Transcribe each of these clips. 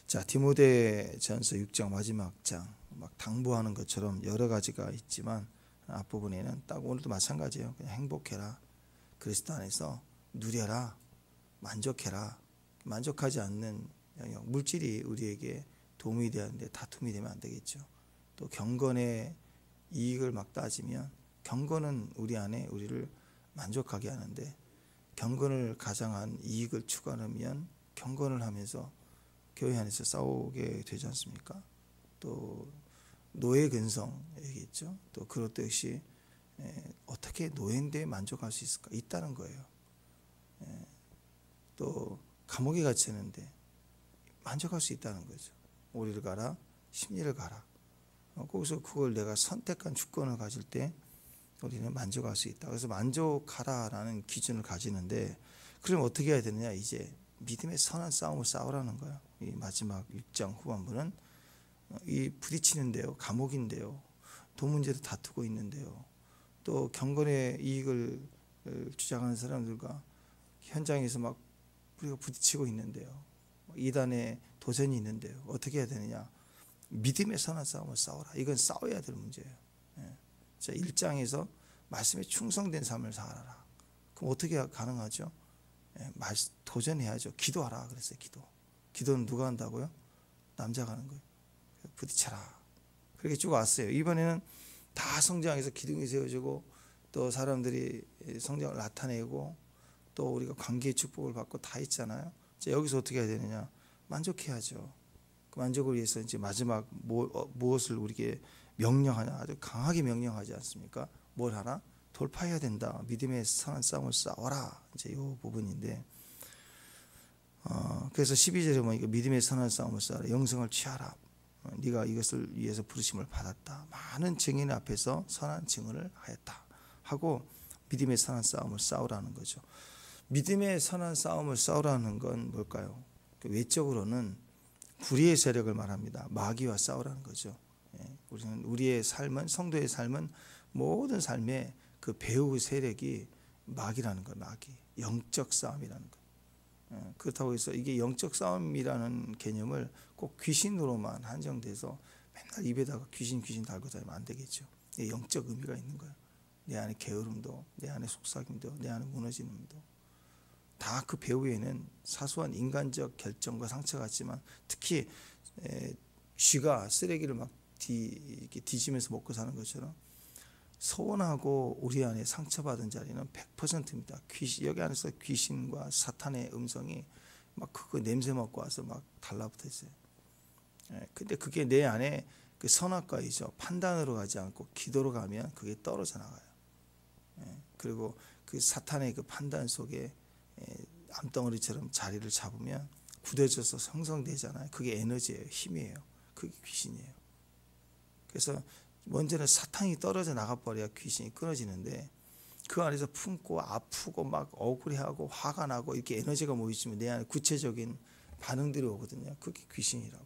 자, 디모데전서 6장 마지막 장, 막 당부하는 것처럼 여러 가지가 있지만 앞부분에는 딱 오늘도 마찬가지예요. 그냥 행복해라, 그리스도 안에서 누려라, 만족해라. 만족하지 않는 영역, 물질이 우리에게 도움이 되었는데 다툼이 되면 안 되겠죠. 또 경건의 이익을 막 따지면 경건은 우리 안에 우리를 만족하게 하는데 경건을 가장한 이익을 추구하면 경건을 하면서 교회 안에서 싸우게 되지 않습니까? 또 노예 근성 얘기했죠. 또 그것도 역시 어떻게 노예인데 만족할 수 있을까? 있다는 거예요. 또 감옥에 갇혔는데 만족할 수 있다는 거죠. 오리를 가라, 심리를 가라. 거기서 그걸 내가 선택한 주권을 가질 때 우리는 만족할 수 있다. 그래서 만족하라라는 기준을 가지는데, 그럼 어떻게 해야 되느냐? 이제 믿음의 선한 싸움을 싸우라는 거예요. 이 마지막 6장 후반부는 이 부딪히는데요, 감옥인데요, 돈 문제도 다투고 있는데요, 또 경건의 이익을 주장하는 사람들과 현장에서 막 우리가 부딪히고 있는데요, 이단의 도전이 있는데요, 어떻게 해야 되느냐? 믿음의 선한 싸움을 싸워라. 이건 싸워야 될 문제예요. 자, 1장에서 말씀에 충성된 삶을 살아라. 그럼 어떻게 가능하죠? 도전해야죠. 기도하라 그랬어요. 기도는 누가 한다고요? 남자가 하는 거예요. 부딪혀라. 그렇게 쭉 왔어요. 이번에는 다 성장해서 기둥이 세워지고 또 사람들이 성장을 나타내고 또 우리가 관계의 축복을 받고 다 있잖아요. 자, 여기서 어떻게 해야 되느냐? 만족해야죠. 그 만족을 위해서 이제 마지막 무엇을 우리에게 명령하냐? 아주 강하게 명령하지 않습니까? 뭘 하라? 돌파해야 된다. 믿음의 선한 싸움을 싸워라. 이제 이 부분인데, 그래서 12절에 보니까 믿음의 선한 싸움을 싸워라. 영생을 취하라. 네가 이것을 위해서 부르심을 받았다. 많은 증인 앞에서 선한 증언을 하였다. 하고 믿음의 선한 싸움을 싸우라는 거죠. 믿음의 선한 싸움을 싸우라는 건 뭘까요? 외적으로는 불의의 세력을 말합니다. 마귀와 싸우라는 거죠. 우리는 우리의 삶은, 성도의 삶은 모든 삶에 그 배후의 세력이 마귀라는 거예요. 마귀. 영적 싸움이라는 거예요. 그렇다고 해서 이게 영적 싸움이라는 개념을 꼭 귀신으로만 한정돼서 맨날 입에다가 귀신 달고 다니면 안 되겠죠. 영적 의미가 있는 거예요. 내 안에 게으름도, 내 안에 속삭임도, 내 안에 무너짐도 다 그 배후에는 사소한 인간적 결정과 상처가 있지만, 특히 쥐가 쓰레기를 막 뒤지면서 먹고 사는 것처럼 소원하고 우리 안에 상처받은 자리는 100%입니다. 여기 안에서 귀신과 사탄의 음성이 막 그거 냄새 맡고 와서 막 달라붙어 있어요. 근데 그게 내 안에 그 선악과이죠. 판단으로 가지 않고 기도로 가면 그게 떨어져 나가요. 그리고 그 사탄의 그 판단 속에 암덩어리처럼 자리를 잡으면 굳어져서 형성되잖아요. 그게 에너지예요. 힘이에요. 그게 귀신이에요. 그래서 먼저는 사탄이 떨어져 나가버려야 귀신이 끊어지는데, 그 안에서 품고 아프고 막 억울해하고 화가 나고 이렇게 에너지가 모이시면 내 안에 구체적인 반응들이 오거든요. 그게 귀신이라고.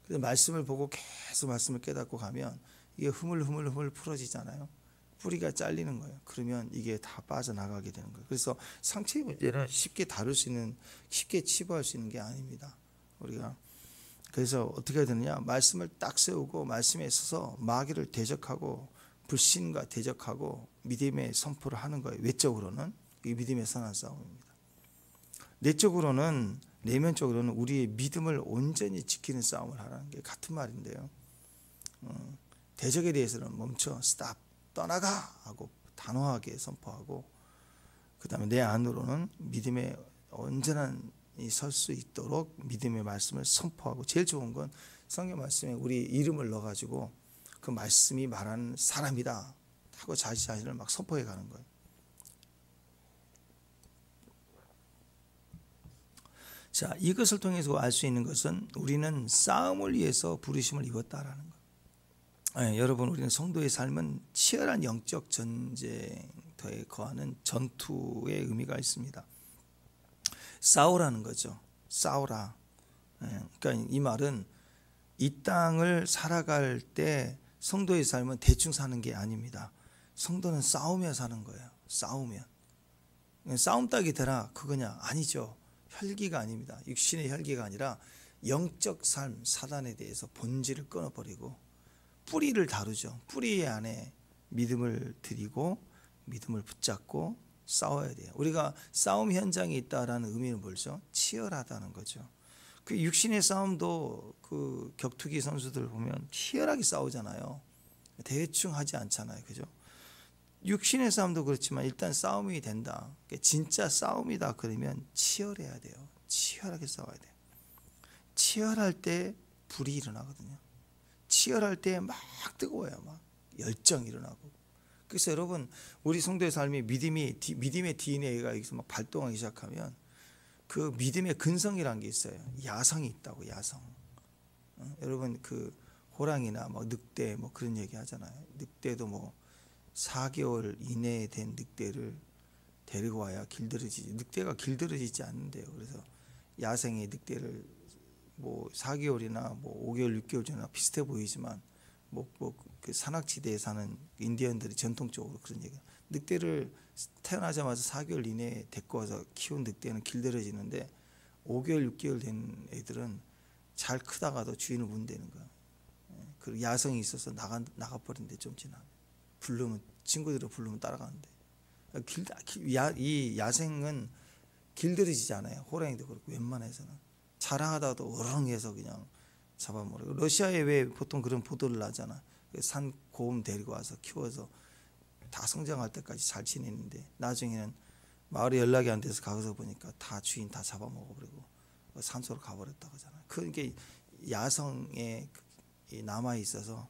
그래서 말씀을 보고 계속 말씀을 깨닫고 가면 이게 흐물흐물 풀어지잖아요. 뿌리가 잘리는 거예요. 그러면 이게 다 빠져나가게 되는 거예요. 그래서 상처의 문제는 쉽게 다룰 수 있는, 쉽게 치부할 수 있는 게 아닙니다. 우리가 그래서 어떻게 해야 되느냐? 말씀을 딱 세우고 말씀에 있어서 마귀를 대적하고 불신과 대적하고 믿음의 선포를 하는 거예요. 외적으로는 이 믿음의 선한 싸움입니다. 내적으로는, 내면적으로는 우리의 믿음을 온전히 지키는 싸움을 하라는 게 같은 말인데요. 대적에 대해서는 멈춰, 스탑, 떠나가 하고 단호하게 선포하고, 그 다음에 내 안으로는 믿음의 온전한 설 수 있도록 믿음의 말씀을 선포하고, 제일 좋은 건 성경 말씀에 우리 이름을 넣어가지고 그 말씀이 말하는 사람이다 하고 자기 자신을 막 선포해 가는 거예요. 자, 이것을 통해서 알 수 있는 것은 우리는 싸움을 위해서 부르심을 입었다라는 거예요. 여러분, 우리는 성도의 삶은 치열한 영적 전쟁터에 거하는 전투의 의미가 있습니다. 싸우라는 거죠. 싸우라. 그러니까 이 말은 이 땅을 살아갈 때 성도의 삶은 대충 사는 게 아닙니다. 성도는 싸우며 사는 거예요. 싸우면. 싸움 따기 되라 그거냐? 아니죠. 혈기가 아닙니다. 육신의 혈기가 아니라 영적 삶 사단에 대해서 본질을 끊어버리고 뿌리를 다루죠. 뿌리 안에 믿음을 드리고 믿음을 붙잡고 싸워야 돼요. 우리가 싸움 현장에 있다라는 의미는 뭐죠? 치열하다는 거죠. 그 육신의 싸움도 그 격투기 선수들 보면 치열하게 싸우잖아요. 대충 하지 않잖아요. 그죠? 육신의 싸움도 그렇지만 일단 싸움이 된다. 진짜 싸움이다 그러면 치열해야 돼요. 치열하게 싸워야 돼요. 치열할 때 불이 일어나거든요. 치열할 때 막 뜨거워요. 막 열정이 일어나고. 그래서 여러분 우리 성도의 삶이 믿음의 DNA가 여기서 막 발동하기 시작하면 그 믿음의 근성이라는 게 있어요. 야성이 있다고. 야성. 여러분 그 호랑이나 뭐 늑대 뭐 그런 얘기 하잖아요. 늑대도 뭐 4개월 이내에 된 늑대를 데리고 와야 길들여지지. 늑대가 길들여지지 않는데요. 그래서 야생의 늑대를 뭐 4개월이나 뭐 5개월, 6개월 전이나 비슷해 보이지만 그 산악지대에 사는 인디언들이 전통적으로 그런 얘기. 늑대를 태어나자마자 4개월 이내에 데리고 와서 키운 늑대는 길들여지는데 5개월, 6개월 된 애들은 잘 크다가도 주인을 못 대는 거야. 그 야성이 있어서 나가버린데 좀 지나면 부르면 친구들이 부르면 따라가는데 이 야생은 길들여지지 않아요. 호랑이도 그렇고 웬만해서는 자랑하다가도 어렁해서 그냥 잡아먹어요. 러시아에 왜 보통 그런 보도를 하잖아. 산 곰 데리고 와서 키워서 다 성장할 때까지 잘 지내는데 나중에는 마을에 연락이 안 돼서 가서 보니까 다 주인 다 잡아먹어버리고 산소로 가버렸다고 하잖아요. 그게 야성에 남아 있어서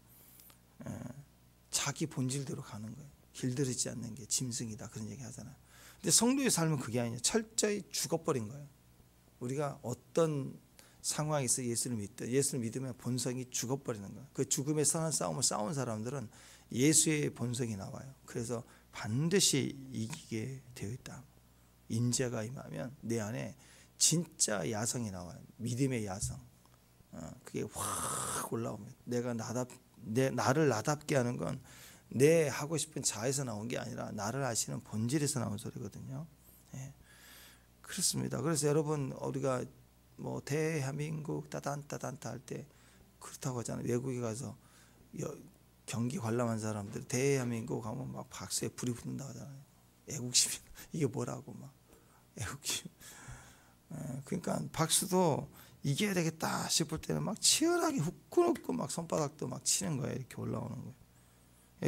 자기 본질대로 가는 거예요. 길들이지 않는 게 짐승이다 그런 얘기 하잖아요. 근데 성도의 삶은 그게 아니에요. 철저히 죽어버린 거예요. 우리가 어떤 상황에서 예수를 믿으면 본성이 죽어버리는 거예요. 그 죽음의 선한 싸움을 싸운 사람들은 예수의 본성이 나와요. 그래서 반드시 이기게 되어 있다. 인재가 임하면 내 안에 진짜 야성이 나와요. 믿음의 야성. 그게 확 올라오면 나를 나답게 하는 건 내 하고 싶은 자에서 나온 게 아니라 나를 아시는 본질에서 나온 소리거든요. 예. 그렇습니다. 그래서 여러분 우리가 뭐 대한민국 따단따단따 할 때 그렇다고 하잖아요. 외국에 가서 경기 관람한 사람들 대한민국 하면 막 박수에 불이 붙는다고 하잖아요. 애국심 이게 뭐라고 막 애국심. 그러니까 박수도 이겨야 되겠다 싶을 때는 막 치열하게 후끈후끈 막 손바닥도 막 치는 거예요. 이렇게 올라오는 거예요.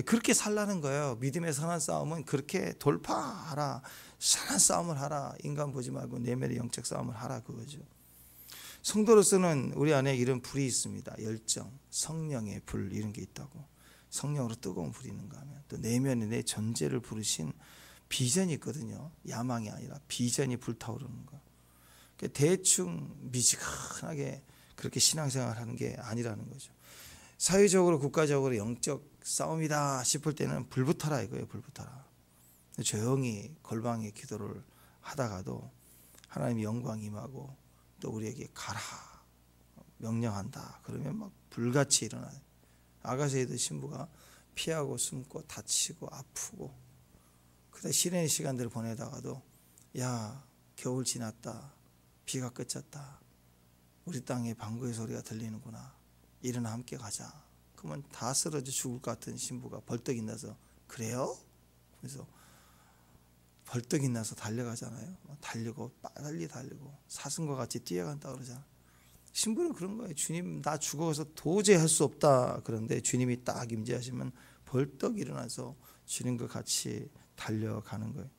그렇게 살라는 거예요. 믿음의 선한 싸움은 그렇게 돌파하라. 선한 싸움을 하라. 인간 보지 말고 내면의 영적 싸움을 하라 그거죠. 성도로서는 우리 안에 이런 불이 있습니다. 열정, 성령의 불 이런 게 있다고. 성령으로 뜨거운 불이 있는가 하면 또 내면에 내 존재를 부르신 비전이 있거든요. 야망이 아니라 비전이 불타오르는 거. 대충 미지근하게 그렇게 신앙생활 하는 게 아니라는 거죠. 사회적으로 국가적으로 영적 싸움이다 싶을 때는 불 붙어라 이거예요. 불 붙어라. 조용히 골방에 기도를 하다가도 하나님의 영광이 임하고 또 우리에게 가라 명령한다. 그러면 막 불같이 일어나요. 아가세이드 신부가 피하고 숨고 다치고 아프고 그다음 시련의 시간들을 보내다가도 야 겨울 지났다. 비가 그쳤다. 우리 땅에 방구의 소리가 들리는구나. 일어나 함께 가자. 그러면 다 쓰러져 죽을 것 같은 신부가 벌떡 일어나서 그래요? 그래서 벌떡 일어나서 달려가잖아요. 달리고 빨리 달리고 사슴과 같이 뛰어간다 그러잖아요. 신부는 그런 거예요. 주님 나 죽어서 도저히 할 수 없다. 그런데 주님이 딱 임재하시면 벌떡 일어나서 주님과 같이 달려가는 거예요.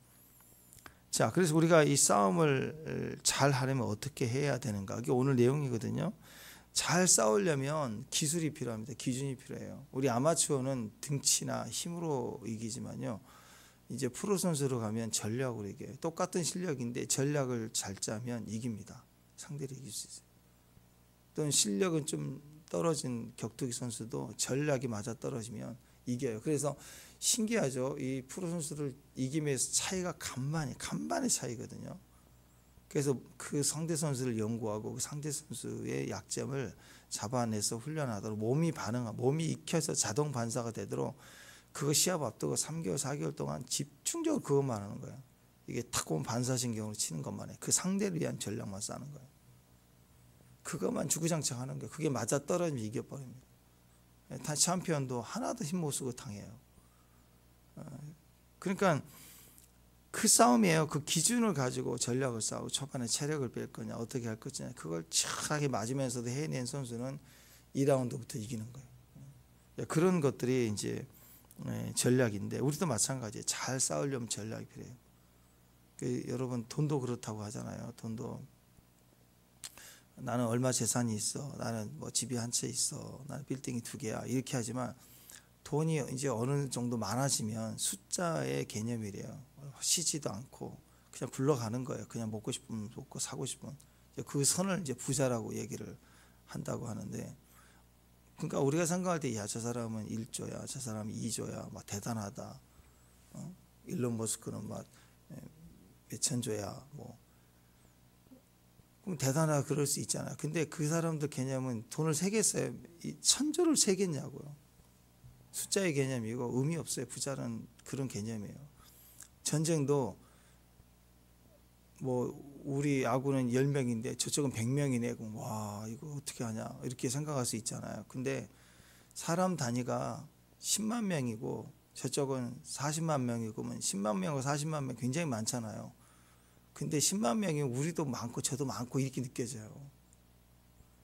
자, 그래서 우리가 이 싸움을 잘 하려면 어떻게 해야 되는가? 이게 오늘 내용이거든요. 잘 싸우려면 기술이 필요합니다. 기준이 필요해요. 우리 아마추어는 등치나 힘으로 이기지만요. 이제 프로 선수로 가면 전략으로 이겨요. 똑같은 실력인데 전략을 잘 짜면 이깁니다. 상대를 이길 수 있어요. 또는 실력은 좀 떨어진 격투기 선수도 전략이 맞아 떨어지면 이겨요. 그래서 신기하죠. 이 프로 선수를 이김의 차이가 간만의 차이거든요. 그래서 그 상대 선수를 연구하고 그 상대 선수의 약점을 잡아내서 훈련하도록 몸이 익혀서 자동 반사가 되도록 그거 시합 앞두고 3개월, 4개월 동안 집중적으로 그것만 하는 거예요. 이게 탁 보면 반사신경으로 치는 것만 해. 그 상대를 위한 전략만 쌓는 거예요. 그것만 주구장창 하는 거예요. 그게 맞아 떨어지면 이겨버립니다. 다 챔피언도 하나도 힘 못 쓰고 당해요. 그러니까 그 싸움이에요. 그 기준을 가지고 전략을 싸우고 초반에 체력을 뺄 거냐 어떻게 할 거냐 그걸 치열하게 맞으면서도 해낸 선수는 2라운드부터 이기는 거예요. 그런 것들이 이제 전략인데 우리도 마찬가지예요. 잘 싸우려면 전략이 필요해요. 여러분 돈도 그렇다고 하잖아요. 돈도 나는 얼마 재산이 있어, 나는 뭐 집이 한 채 있어, 나는 빌딩이 2개야 이렇게 하지만 돈이 이제 어느 정도 많아지면 숫자의 개념이래요. 쉬지도 않고 그냥 굴러가는 거예요. 그냥 먹고 싶으면 먹고 사고 싶으면 그 선을 이제 부자라고 얘기를 한다고 하는데, 그러니까 우리가 생각할 때 야 저 사람은 1조야, 저 사람은 2조야, 막 대단하다. 일론 머스크는 막 몇천조야, 뭐 그럼 대단하다 그럴 수 있잖아요. 근데 그 사람들 개념은 돈을 세겠어요? 천조를 세겠냐고요. 숫자의 개념이고 의미 없어요. 부자는 그런 개념이에요. 전쟁도 뭐 우리 아군은 10명인데 저쪽은 100명이네. 그럼 와 이거 어떻게 하냐 이렇게 생각할 수 있잖아요. 근데 사람 단위가 10만 명이고 저쪽은 40만 명이고 그러면 10만 명과 40만 명 굉장히 많잖아요. 근데 10만 명이 우리도 많고 저도 많고 이렇게 느껴져요.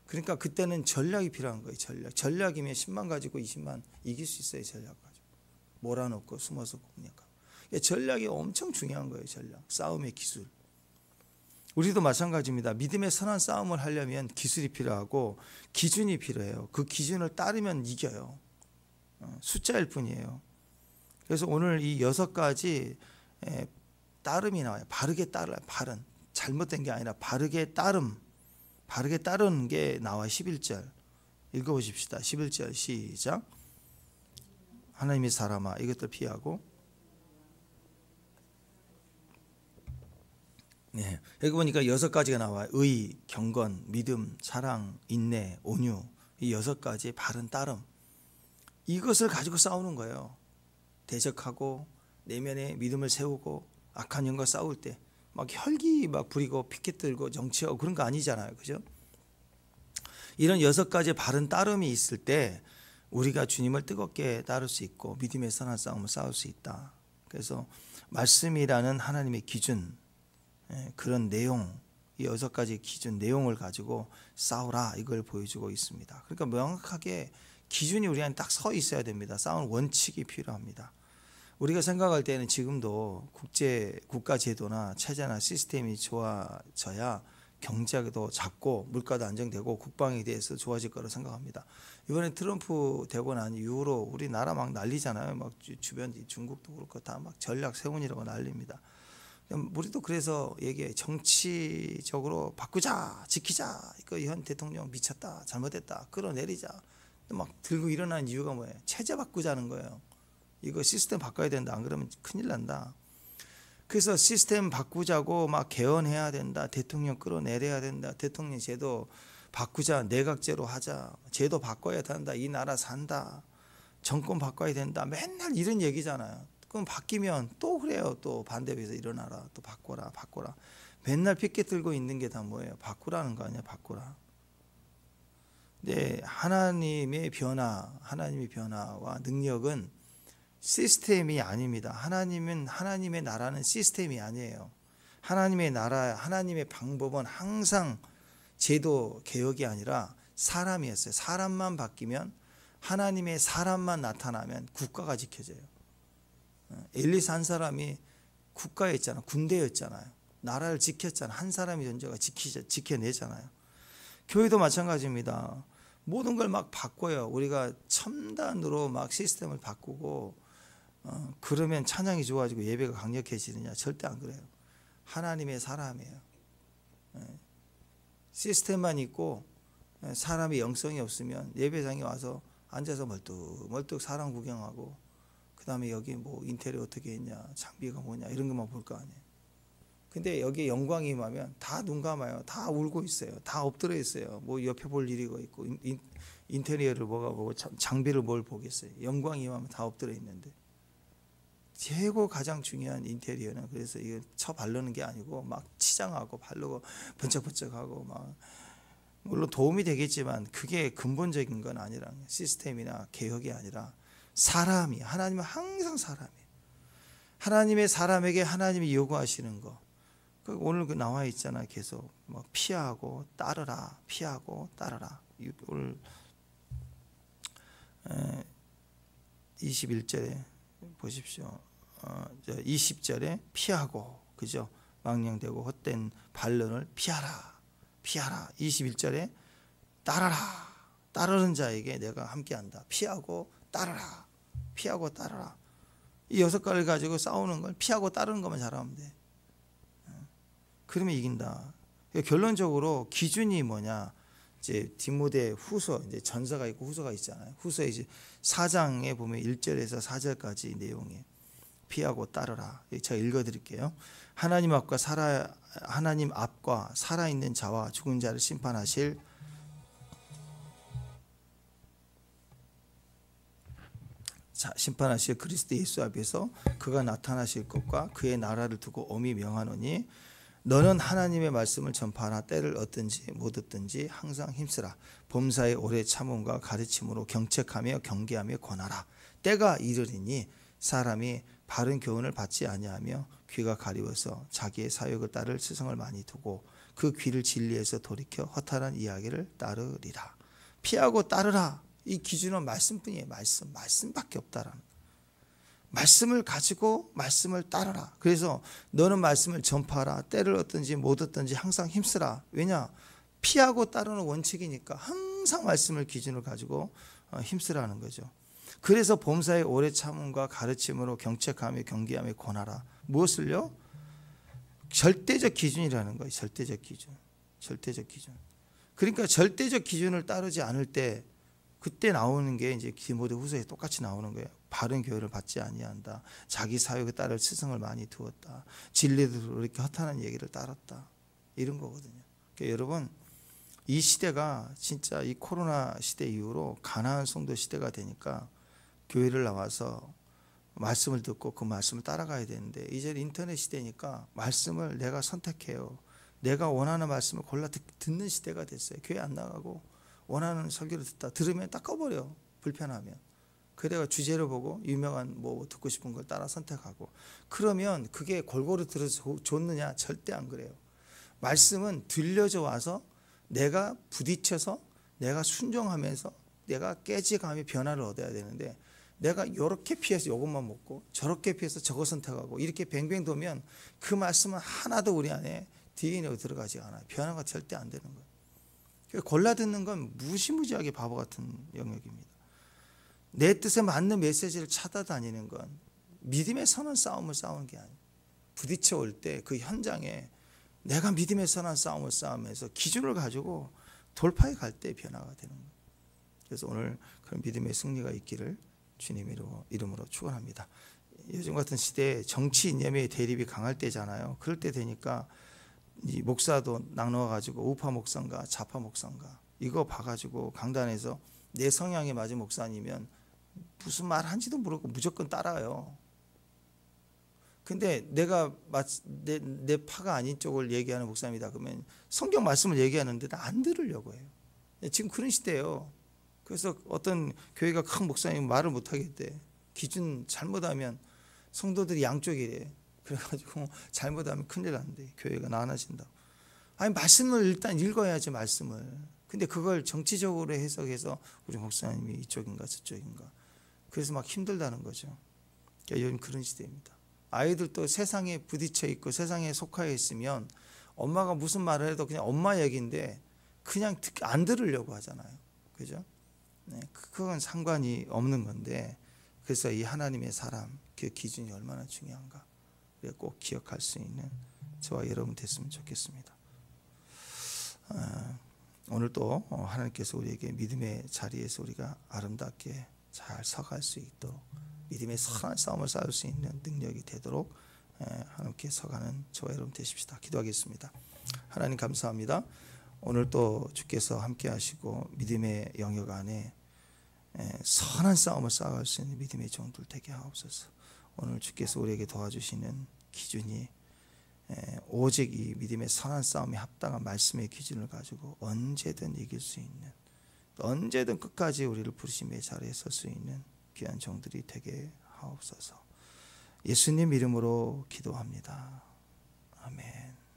그러니까 그때는 전략이 필요한 거예요. 전략이면 10만 가지고 20만 이길 수 있어요. 전략 가지고 몰아넣고 숨어서 보니까 전략이 엄청 중요한 거예요. 전략, 싸움의 기술. 우리도 마찬가지입니다. 믿음의 선한 싸움을 하려면 기술이 필요하고 기준이 필요해요. 그 기준을 따르면 이겨요. 숫자일 뿐이에요. 그래서 오늘 이 6가지 따름이 나와요. 바르게 따르라. 바른, 잘못된 게 아니라 바르게 따름, 바르게 따르는 게 나와요. 11절 읽어보십시다. 11절 시작. 하나님의 사람아 이것들 피하고. 네, 여기 보니까 6가지가 나와요. 의, 경건, 믿음, 사랑, 인내, 온유. 이 6가지의 바른 따름. 이것을 가지고 싸우는 거예요. 대적하고 내면에 믿음을 세우고 악한 영과 싸울 때 막 혈기 막 부리고 피켓 들고 정치하고 그런 거 아니잖아요. 그죠? 이런 6가지의 바른 따름이 있을 때 우리가 주님을 뜨겁게 따를 수 있고 믿음의 선한 싸움을 싸울 수 있다. 그래서 말씀이라는 하나님의 기준, 그런 내용, 이 6가지 기준 내용을 가지고 싸우라 이걸 보여주고 있습니다. 그러니까 명확하게 기준이 우리 안에 딱 서 있어야 됩니다. 싸우는 원칙이 필요합니다. 우리가 생각할 때는 지금도 국가 제도나 체제나 시스템이 좋아져야 경제도 작고 물가도 안정되고 국방에 대해서 좋아질 거라고 생각합니다. 이번에 트럼프 되고 난 이후로 우리나라 막 난리잖아요. 막 주변 중국도 그렇고 다 막 전략 세운이라고 난립니다. 우리도 그래서 얘기해. 정치적으로 바꾸자, 지키자. 이거 현 대통령 미쳤다, 잘못했다, 끌어내리자. 막 들고 일어나는 이유가 뭐예요? 체제 바꾸자는 거예요. 이거 시스템 바꿔야 된다. 안 그러면 큰일 난다. 그래서 시스템 바꾸자고 막 개헌해야 된다. 대통령 끌어내려야 된다. 대통령 제도 바꾸자. 내각제로 하자. 제도 바꿔야 된다. 이 나라 산다. 정권 바꿔야 된다. 맨날 이런 얘기잖아요. 그럼 바뀌면 또 그래요. 또 반대에서 일어나라. 또 바꿔라. 바꿔라. 맨날 피켓 들고 있는 게 다 뭐예요? 바꾸라는 거 아니야. 바꾸라. 네, 하나님의 변화와 능력은 시스템이 아닙니다. 하나님의 나라는 시스템이 아니에요. 하나님의 나라, 하나님의 방법은 항상 제도 개혁이 아니라 사람이었어요. 사람만 바뀌면, 하나님의 사람만 나타나면 국가가 지켜져요. 엘리사 한 사람이 국가였잖아요. 군대였잖아요. 나라를 지켰잖아요. 한 사람의 존재가 지켜내잖아요. 교회도 마찬가지입니다. 모든 걸 막 바꿔요. 우리가 첨단으로 막 시스템을 바꾸고 그러면 찬양이 좋아지고 예배가 강력해지느냐? 절대 안 그래요. 하나님의 사람이에요. 시스템만 있고 사람의 영성이 없으면 예배장에 와서 앉아서 멀뚱멀뚱 사람 구경하고 그 다음에 여기 뭐 인테리어 어떻게 했냐, 장비가 뭐냐 이런 것만 볼 거 아니에요. 근데 여기에 영광이 임하면 다 눈 감아요. 다 울고 있어요. 다 엎드려 있어요. 뭐 옆에 볼 일이 있고 인테리어를 뭐가 보고 장비를 뭘 보겠어요. 영광이 임하면 다 엎드려 있는데 최고 가장 중요한 인테리어는 그래서 이거 바르는 게 아니고 막 치장하고 바르고 번쩍번쩍하고 막 물론 도움이 되겠지만 그게 근본적인 건 아니라, 시스템이나 개혁이 아니라 사람이, 하나님은 항상 사람이에요. 하나님의 사람에게 하나님이 요구하시는 거, 오늘 그 나와 있잖아. 계속 뭐 피하고 따르라, 피하고 따르라. 오늘 21절에 보십시오. 20절에 피하고, 그죠? 망령되고 헛된 반론을 피하라, 피하라. 21절에 따르라, 따르는 자에게 내가 함께한다. 피하고 따르라, 피하고 따르라. 이 6가지를 가지고 싸우는 걸 피하고 따르는 것만 잘하면 돼. 그러면 이긴다. 결론적으로 기준이 뭐냐? 이제 디모데 후서, 이제 전서가 있고 후서가 있잖아요. 후서 이제 4장에 보면 1절에서 4절까지 내용에 피하고 따르라. 제가 읽어드릴게요. 하나님 앞과 살아있는 자와 죽은 자를 심판하실 그리스도 예수 앞에서 그가 나타나실 것과 그의 나라를 두고 엄히 명하노니, 너는 하나님의 말씀을 전파하나 때를 얻든지 못 얻든지 항상 힘쓰라. 범사의 오래 참음과 가르침으로 경책하며 경계하며 권하라. 때가 이르리니 사람이 바른 교훈을 받지 아니하며 귀가 가리워서 자기의 사욕을 따를 스승을 많이 두고 그 귀를 진리에서 돌이켜 허탄한 이야기를 따르리라. 피하고 따르라. 이 기준은 말씀뿐이에요. 말씀밖에 없다라는. 말씀을 가지고 말씀을 따르라. 그래서 너는 말씀을 전파하라. 때를 얻든지 못 얻든지 항상 힘쓰라. 왜냐? 피하고 따르는 원칙이니까 항상 말씀을 기준을 가지고 힘쓰라는 거죠. 그래서 범사의 오래 참음과 가르침으로 경책하며 경계하며 권하라. 무엇을요? 절대적 기준이라는 거예요. 절대적 기준. 그러니까 절대적 기준을 따르지 않을 때, 그때 나오는 게 이제 디모데 후서에 똑같이 나오는 거예요. 바른 교회를 받지 아니한다. 자기 사역에 따를 스승을 많이 두었다. 진리대로 이렇게 허탄한 얘기를 따랐다. 이런 거거든요. 그러니까 여러분, 이 시대가 진짜 이 코로나 시대 이후로 가나안 성도 시대가 되니까 교회를 나와서 말씀을 듣고 그 말씀을 따라가야 되는데, 이제 인터넷 시대니까 말씀을 내가 선택해요. 내가 원하는 말씀을 골라 듣는 시대가 됐어요. 교회 안 나가고 원하는 설교를 들으면 딱 꺼버려. 불편하면. 그래가 주제를 보고 유명한 뭐 듣고 싶은 걸 따라 선택하고. 그러면 그게 골고루 들어서 좋느냐? 절대 안 그래요. 말씀은 들려져 와서 내가 부딪혀서 내가 순종하면서 내가 깨지감의 변화를 얻어야 되는데, 내가 이렇게 피해서 이것만 먹고 저렇게 피해서 저거 선택하고 이렇게 뱅뱅 돌면 그 말씀은 하나도 우리 안에 DNA로 들어가지 않아요. 변화가 절대 안 되는 거예요. 골라 듣는 건 무시무지하게 바보 같은 영역입니다. 내 뜻에 맞는 메시지를 찾아다니는 건 믿음의 선한 싸움을 싸우는 게 아니에요. 부딪혀 올 때 그 현장에 내가 믿음의 선한 싸움을 싸우면서 기준을 가지고 돌파해 갈 때 변화가 되는 거예요. 그래서 오늘 그런 믿음의 승리가 있기를 주님 이름으로 축원합니다. 요즘 같은 시대에 정치 이념의 대립이 강할 때잖아요. 그럴 때 되니까 이 목사도 나눠가지고 우파 목사인가 좌파 목사인가 이거 봐가지고 강단에서 내 성향에 맞은 목사님이면 무슨 말 한지도 모르고 무조건 따라요. 근데 내가 내 파가 아닌 쪽을 얘기하는 목사입니다. 그러면 성경 말씀을 얘기하는데 안 들으려고 해요. 지금 그런 시대예요. 그래서 어떤 교회가 큰 목사님 말을 못 하겠대. 기준 잘못하면 성도들이 양쪽이래. 그래가지고 잘못하면 큰일 난대. 교회가 나눠진다고. 아니 말씀을 일단 읽어야지 말씀을. 근데 그걸 정치적으로 해석해서 우리 목사님이 이쪽인가 저쪽인가. 그래서 막 힘들다는 거죠. 그러니까 요즘 그런 시대입니다. 아이들도 세상에 부딪혀 있고 세상에 속하여 있으면 엄마가 무슨 말을 해도 그냥 엄마 얘기인데 그냥 안 들으려고 하잖아요. 그죠? 네, 그건 상관이 없는 건데, 그래서 이 하나님의 사람 그 기준이 얼마나 중요한가 꼭 기억할 수 있는 저와 여러분 됐으면 좋겠습니다. 오늘 또 하나님께서 우리에게 믿음의 자리에서 우리가 아름답게 잘 서갈 수 있도록 믿음의 선한 싸움을 싸울 수 있는 능력이 되도록 하나님께 서가는 저와 여러분 되십시다. 기도하겠습니다. 하나님 감사합니다. 오늘 또 주께서 함께 하시고 믿음의 영역 안에 선한 싸움을 싸울 수 있는 믿음의 종들 되게 하옵소서. 오늘 주께서 우리에게 도와주시는 기준이 오직 이 믿음의 선한 싸움에 합당한 말씀의 기준을 가지고 언제든 이길 수 있는, 언제든 끝까지 우리를 부르심의 자리에 설 수 있는 귀한 종들이 되게 하옵소서. 예수님 이름으로 기도합니다. 아멘.